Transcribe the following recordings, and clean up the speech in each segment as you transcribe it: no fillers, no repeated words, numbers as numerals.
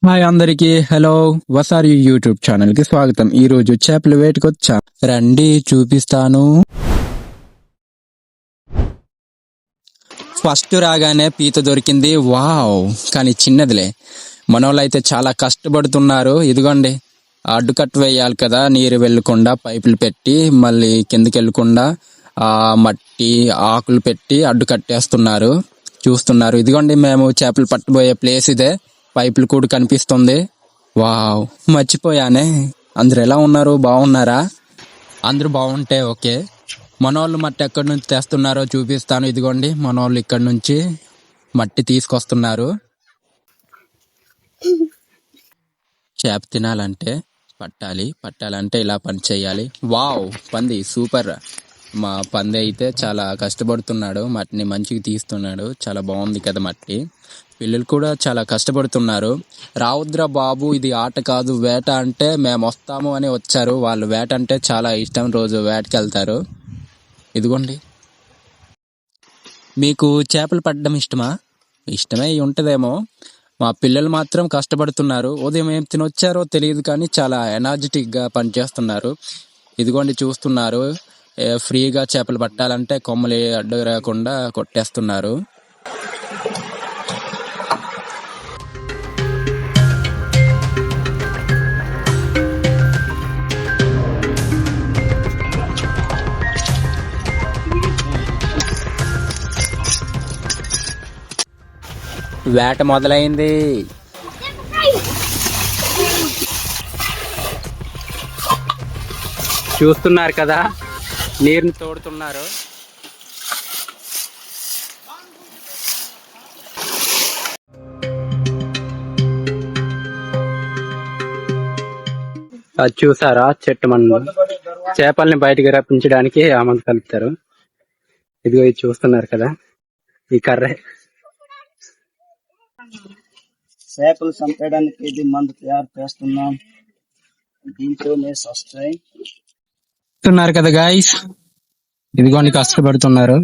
Hi అందరికి hello వసారి YouTube channel కి స్వాగతం. ఈ రోజు చేపల వేటకు వచ్చా, రండి చూపిస్తాను. ఫస్ట్ రాగానే పీత దొరికింది. వావ్, కానీ చిన్నదిలే. మనోళ్ళు అయితే చాలా కష్టపడుతున్నారు. ఇదిగోండి, అడ్డుకట్ట వేయాలి కదా, నీరు వెళ్ళకుండా పైపులు పెట్టి మళ్ళీ కిందకి వెళ్ళకుండా ఆ మట్టి ఆకులు పెట్టి అడ్డు కట్టేస్తున్నారు. చూస్తున్నారు. ఇదిగోండి, మేము చేపలు పట్టబోయే ప్లేస్ ఇదే. పైపులు కూడా కనిపిస్తుంది. వావ్, మర్చిపోయానే. అందరు ఎలా ఉన్నారు? బాగున్నారా? అందరూ బాగుంటే ఓకే. మనోళ్ళు మట్టి ఎక్కడి నుంచి తెస్తున్నారో చూపిస్తాను. ఇదిగోండి, మనోళ్ళు ఇక్కడి నుంచి మట్టి తీసుకొస్తున్నారు. చేప తినాలంటే పట్టాలంటే ఇలా పని చేయాలి. వావ్, పంది సూపర్. మా పంది అయితే చాలా కష్టపడుతున్నాడు, మట్టిని మంచిగా తీస్తున్నాడు. చాలా బాగుంది కదా మట్టి. పిల్లలు కూడా చాలా కష్టపడుతున్నారు. రావుద్రా బాబు, ఇది ఆట కాదు వేట అంటే మేము వస్తాము అని వచ్చారు. వాళ్ళు వేట అంటే చాలా ఇష్టం, రోజు వేటకి వెళ్తారు. ఇదిగోండి, మీకు చేపలు పట్టడం ఇష్టమా? ఇష్టమే ఉంటుందేమో. మా పిల్లలు మాత్రం కష్టపడుతున్నారు. ఉదయం ఏం తినొచ్చారో తెలియదు కానీ చాలా ఎనర్జెటిక్గా పనిచేస్తున్నారు. ఇదిగోండి, చూస్తున్నారు. ఫ్రీగా చేపలు పట్టాలంటే కొమ్మలు అడ్డు రాకుండా కొట్టేస్తున్నారు. వేట మొదలైంది. చూస్తున్నారు కదా, నీరుని తోడుతున్నారు. అది చూసారా, చెట్టు మందు చేపల్ని బయటకు రప్పించడానికి ఆ మందు కలుపుతారు. ఇదిగో ఇది చూస్తున్నారు కదా, ఈ కర్ర చేపలు చంపేయడానికి ఇది మందు తయారు చేస్తున్నాం. దీంతోనే వస్తాయి. చూస్తున్నారు కదా గాయ్స్, ఇదిగోండి కష్టపడుతున్నారు.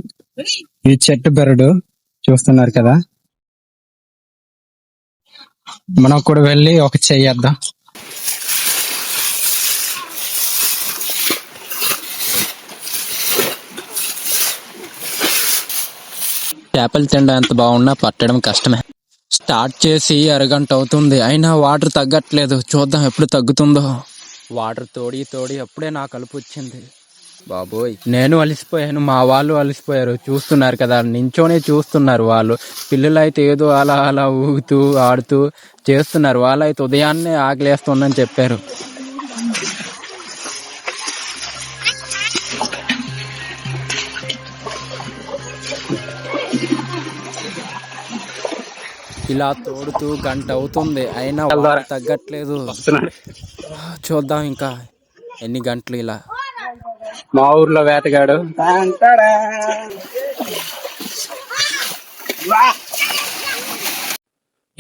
ఈ చెట్టు బెరడు చూస్తున్నారు కదా. మనం కూడా వెళ్ళి ఒక చెయ్యేద్దాం. చేపలు తినడం ఎంత బాగున్నా పట్టడం కష్టమే. స్టార్ట్ చేసి అరగంట అవుతుంది, అయినా వాటర్ తగ్గట్లేదు. చూద్దాం ఎప్పుడు తగ్గుతుందో. వాటర్ తోడి అప్పుడే నా కలుపు వచ్చింది. బాబోయ్, నేను అలసిపోయాను, మా వాళ్ళు అలసిపోయారు. చూస్తున్నారు కదా, నించోనే చూస్తున్నారు వాళ్ళు. పిల్లలు అయితే ఏదో అలా అలా ఊగుతూ ఆడుతూ చేస్తున్నారు. వాళ్ళైతే ఉదయాన్నే ఆకలేస్తుందని చెప్పారు. ఇలా తోడుతూ గంట అవుతుంది, అయినా వాటర్ తగ్గట్లేదు. చూద్దాం ఇంకా ఎన్ని గంటలు ఇలా. మా ఊర్లో వేటగాడు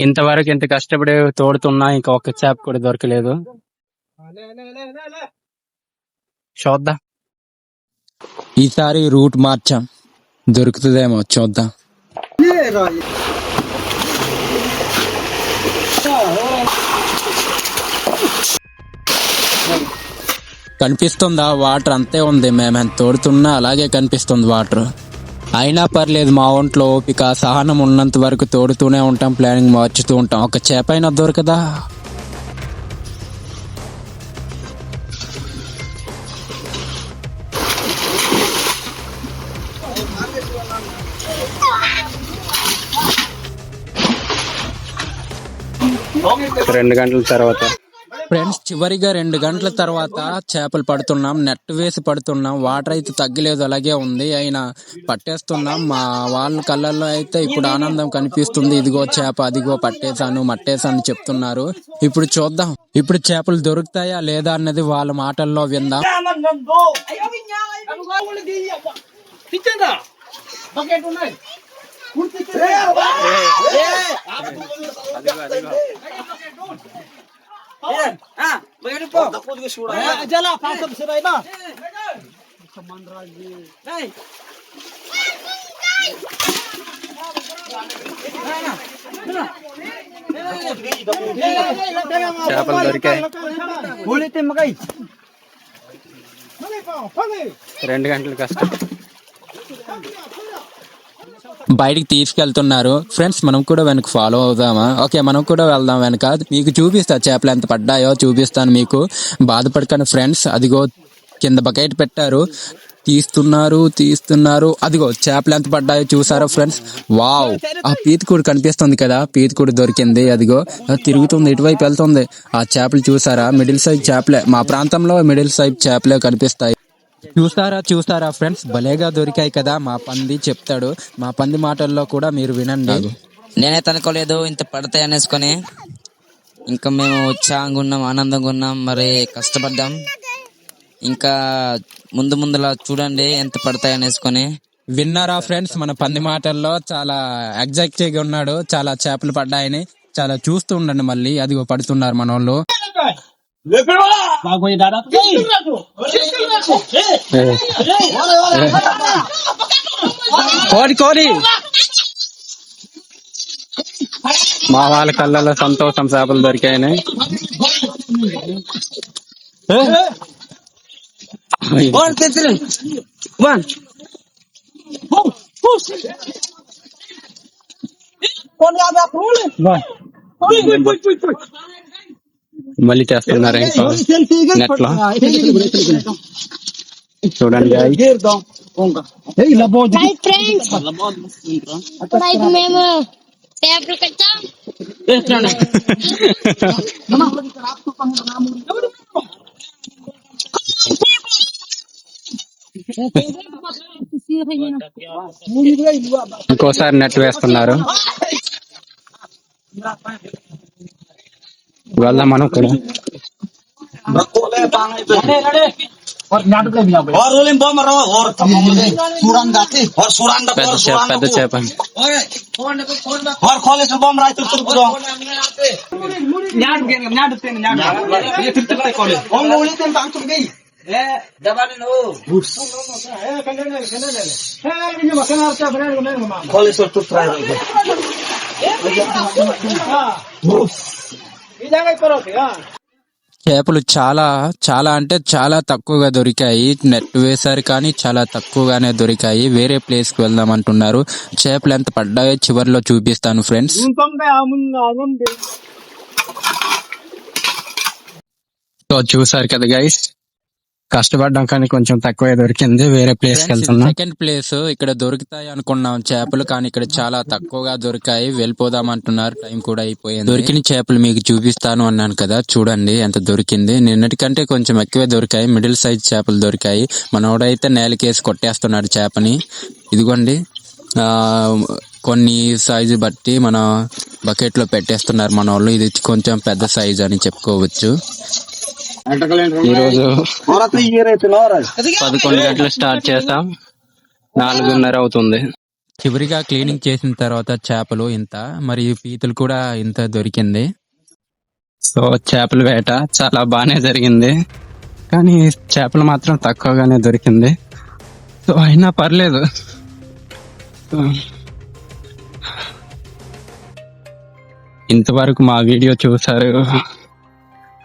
ఇంతవరకు ఇంత కష్టపడి తోడుతున్నా ఇంకా ఒక్క చేప కూడా దొరకలేదు. చూద్దాం, ఈసారి రూట్ మార్చాం, దొరుకుతుందేమో చూద్దాం. కనిపిస్తుందా? వాటర్ అంతే ఉంది. మేమెంత తోడుతున్నా అలాగే కనిపిస్తుంది వాటర్. అయినా పర్లేదు, మా ఒంట్లో ఓపిక సహనం ఉన్నంత వరకు తోడుతూనే ఉంటాం, ప్లానింగ్ మార్చుతూ ఉంటాం. ఒక చేప అయినా దొరకదా? రెండు గంటల తర్వాత ఫ్రెండ్స్, చివరిగా 2 గంటల తర్వాత చేపలు పడుతున్నాం. నెట్ వేసి పడుతున్నాం. వాటర్ అయితే తగ్గలేదు, అలాగే ఉంది. అయినా పట్టేస్తున్నాం. మా వాళ్ళ కళ్ళల్లో అయితే ఇప్పుడు ఆనందం కనిపిస్తుంది. ఇదిగో చేప, అదిగో పట్టేశాను, మట్టేశాను చెప్తున్నారు. ఇప్పుడు చూద్దాం, ఇప్పుడు చేపలు దొరుకుతాయా లేదా అన్నది వాళ్ళ మాటల్లో విందాం. చేపలు దొరికాయి. 2 గంటలు కష్టం. బయటికి తీసుకెళ్తున్నారు ఫ్రెండ్స్. మనం కూడా వెనక ఫాలో అవుదామా? ఓకే, మనం కూడా వెళ్దాం వెనక. మీకు చూపిస్తా చేపలు ఎంత పడ్డాయో చూపిస్తాను మీకు. బాధపడకండి ఫ్రెండ్స్. అదిగో కింద బకెట్ పెట్టారు, తీస్తున్నారు. అదిగో చేపలు ఎంత పడ్డాయో చూసారా ఫ్రెండ్స్? వావ్, ఆ పీతకూడు కనిపిస్తుంది కదా, పీతకూడు దొరికింది. అదిగో తిరుగుతుంది, ఇటువైపు వెళ్తుంది. ఆ చేపలు చూసారా? మిడిల్ సైజ్ చేపలే. మా ప్రాంతంలో మిడిల్ సైజ్ చేపలే కనిపిస్తాయి. చూస్తారా ఫ్రెండ్స్? భలేగా దొరికాయి కదా. మా పంది చెప్తాడు, మా పంది మాటల్లో కూడా మీరు వినండి. నేనైతే అనుకోలేదు ఇంత పడతాయి అనేసుకొని. ఇంకా మేము ఉత్సాహంగా ఉన్నాం, ఆనందంగా ఉన్నాం, మరి కష్టపడ్డాం. ఇంకా ముందులా చూడండి ఎంత పడతాయి అనేసుకొని. విన్నారా ఫ్రెండ్స్? మన పంది మాటల్లో చాలా ఎగ్జైటెడ్ గా ఉన్నాడు. చాలా చేపలు పడ్డాయని. చాలా చూస్తూ ఉండండి. మళ్ళీ అదిగో పడుతున్నారు మన వాళ్ళు. కోడి మా వాళ్ళ కళ్ళలో సంతోషం, చేపలు దొరికాయని. మళ్ళీ చేస్తున్నారు నెట్ లో. చూడండి ఇప్పుడైతే మేము పేపర్ కట్టాం. ఇంకోసారి నెట్ వేస్తున్నారు. వెళ్దాం మనం కూడా. పెద్ద చేప. చేపలు చాలా అంటే చాలా తక్కువగా దొరికాయి. నెట్ వేశారు కానీ చాలా తక్కువగానే దొరికాయి. వేరే ప్లేస్ కి వెళ్దాం అంటున్నారు. చేపలు ఎంత పడ్డాయో చివరిలో చూపిస్తాను ఫ్రెండ్స్. సో చూసారు కదా గైస్, కష్టపడ్డాం కానీ కొంచెం తక్కువే దొరికింది. వేరే ప్లేస్ కి వెళ్తున్నాం. Second place. ఇక్కడ దొరుకుతాయి అనుకున్నాం చేపలు, కానీ ఇక్కడ చాలా తక్కువగా దొరికాయి. వెళ్ళిపోదాం అంటున్నారు. టైం కూడా అయిపోయింది. దొరికిన చేపలు మీకు చూపిస్తాను అన్నాను కదా, చూడండి ఎంత దొరికింది. నిన్నటికంటే కొంచెం ఎక్కువే దొరికాయి. మిడిల్ సైజ్ చేపలు దొరికాయి. మనోడైతే నేలకేసి కొట్టేస్తున్నాడు చేపని. ఇదిగోండి, కొన్ని సైజు బట్టి మన బకెట్ లో పెట్టేస్తున్నారు మన వాళ్ళు. ఇది కొంచెం పెద్ద సైజ్ అని చెప్పుకోవచ్చు. ఈరోజు 11 గంటలు స్టార్ట్ చేస్తాం, 4:30 అవుతుంది. చివరిగా క్లీనింగ్ చేసిన తర్వాత చేపలు ఇంత, మరి పీతలు కూడా ఇంత దొరికింది. సో చేపల వేట చాలా బాగానే జరిగింది, కానీ చేపలు మాత్రం తక్కువగానే దొరికింది. సో అయినా పర్లేదు. ఇంతవరకు మా వీడియో చూసారు,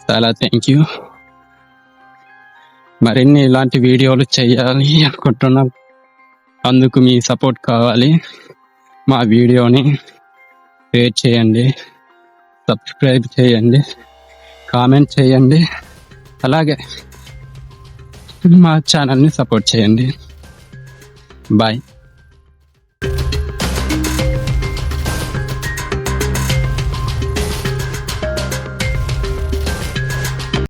చాలా థ్యాంక్ యూ. మరిన్ని ఇలాంటి వీడియోలు చేయాలి అనుకుంటున్నాం. అందుకు మీ సపోర్ట్ కావాలి. మా వీడియోని షేర్ చేయండి, సబ్స్క్రైబ్ చేయండి, కామెంట్ చేయండి, అలాగే మా ఛానల్ని సపోర్ట్ చేయండి. బాయ్.